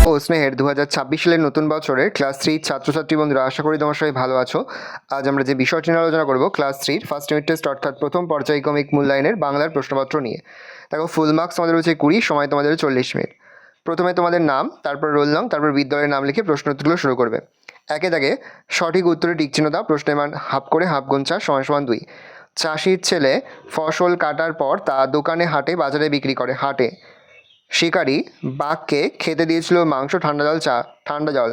ও স্নেহের 2026 সালের নতুন বছরের ক্লাস 3 ছাত্রছাত্রী বন্ধুরা, আশা করি তোমার সবাই ভালো আছো। আজ আমরা যে বিষয়টি নিয়ে আলোচনা করব ক্লাস 3 ফার্স্ট ইউনিট টেস্ট অর্থাৎ প্রথম পর্যায়ক্রমিক মূল্যায়নের বাংলার প্রশ্নপত্র নিয়ে। দেখো, ফুল মার্কস তোমাদের হচ্ছে 20, সময় তোমাদের 40 মিনিট। প্রথমে তোমাদের নাম, তারপর রোল নং, তারপর বিদ্যালয়ের নাম লিখে প্রশ্ন উত্তরগুলো শুরু করবে। একে দাগে সঠিক উত্তরে টিক চিহ্ন দাও। প্রশ্নের মান হাফ করে হাফ গুণ 4 = 2। চাষির ছেলে ফসল কাটার পর তা দোকানে হাটে বাজারে বিক্রি করে। হাটে। শিকারী বাঘকে খেতে দিয়েছিল মাংস, ঠান্ডা জল।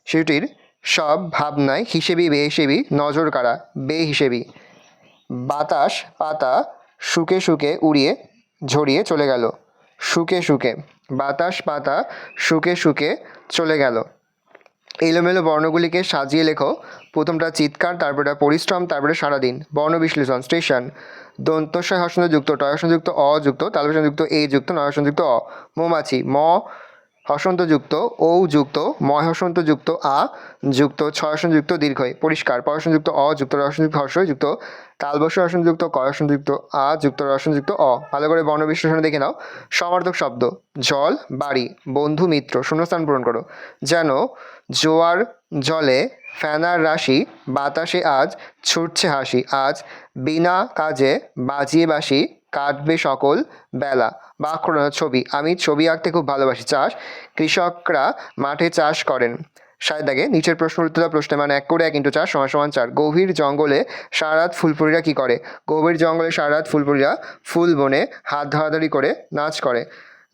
শিশুটির সব ভাবনায় হিসেবি বেহিসেবি, নজর কাড়া বেহিসেবি। বাতাস পাতা শুকে শুকে উড়িয়ে ঝরিয়ে চলে গেল। শুকে শুকে। বাতাস পাতা শুকে শুকে চলে গেল। এলোমেলো বর্ণগুলিকে সাজিয়ে লেখো। প্রথমটা চিৎকার, তারপরটা পরিশ্রম, তারপরে সারাদিন। বর্ণ বিশ্লেষণ। স্টেশন দন্তস্বয় হসন্তযুক্ত টয় হসন্তযুক্ত অ যুক্ত তালবসনযুক্ত এ যুক্ত নয় হসন্তযুক্ত অ। মৌমাছি ম হসন্তযুক্ত ঔ যুক্ত ময় হসন্তযুক্ত আ যুক্ত ছয় হসন্তযুক্ত দীর্ঘই। পরিষ্কার প হসন্তযুক্ত অ যুক্ত র হসন্তযুক্ত হর্ষ যুক্ত তালবস্য হসন্তযুক্ত ক হসন্তযুক্ত আ যুক্ত র হসন্তযুক্ত অ। ভালো করে বর্ণ বিশ্লেষণে দেখে নাও। সমার্থক শব্দ জল, বাড়ি, বন্ধু, মিত্র। শূন্যস্থান পূরণ করো। যেন জোয়ার জলে ফেনার রাশি, বাতাসে আজ ছুটছে হাসি। আজ বিনা কাজে বাজিয়ে বাঁশি, কাটবে সকল বেলা। বাক্য ছবি আমি ছবি আঁকতে খুব ভালোবাসি। চাষ কৃষকরা মাঠে চাষ করেন। সায়দাগে নিচের প্রশ্ন উত্তর দাও। প্রশ্নের মান 1 করে 1 × 4 = 4। গভীর জঙ্গলে সারারাত ফুলপুরিরা কি করে? গভীর জঙ্গলে সারারাত ফুলপুরিরা ফুল বনে হাত ধরাধরি করে নাচ করে।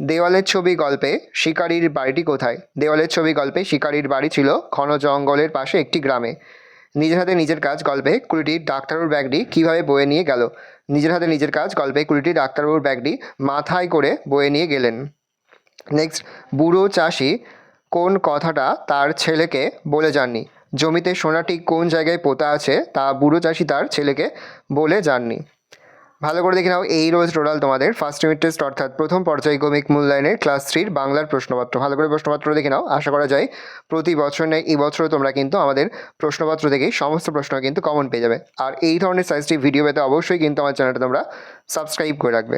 দেওয়ালের ছবি গল্পে শিকারির বাড়িটি কোথায়? দেওয়ালের ছবি গল্পে শিকারির বাড়ি ছিল ঘন জঙ্গলের পাশে একটি গ্রামে। নিজের হাতে নিজের কাজ গল্পে কুড়িটি ডাক্তারবাবুর ব্যাগটি কীভাবে বয়ে নিয়ে গেল? নিজের হাতে নিজের কাজ গল্পে কুড়িটি ডাক্তারবাবুর ব্যাগটি মাথায় করে বয়ে নিয়ে গেলেন। নেক্সট, বুড়ো চাষি কোন কথাটা তার ছেলেকে বলে যাননি? জমিতে সোনাটি কোন জায়গায় পোতা আছে তা বুড়ো চাষি তার ছেলেকে বলে যাননি। ভালো করে দেখে নাও। এই রোজ টোটাল তোমাদের ফার্স্ট ইউনিট টেস্ট অর্থাৎ প্রথম পর্যায়ক্রমিক মূল্যায়নের ক্লাস 3 বাংলার প্রশ্নপত্র। ভালো করে প্রশ্নপত্র দেখে নাও। আশা করা যায় প্রতি বছর নেই এই বছরও তোমরা কিন্তু আমাদের প্রশ্নপত্র থেকেই সমস্ত প্রশ্ন কিন্তু কমন পেয়ে যাবে। আর এই ধরনের সাইজটি ভিডিও পেতে অবশ্যই কিন্তু আমার চ্যানেলটা তোমরা সাবস্ক্রাইব করে রাখবে।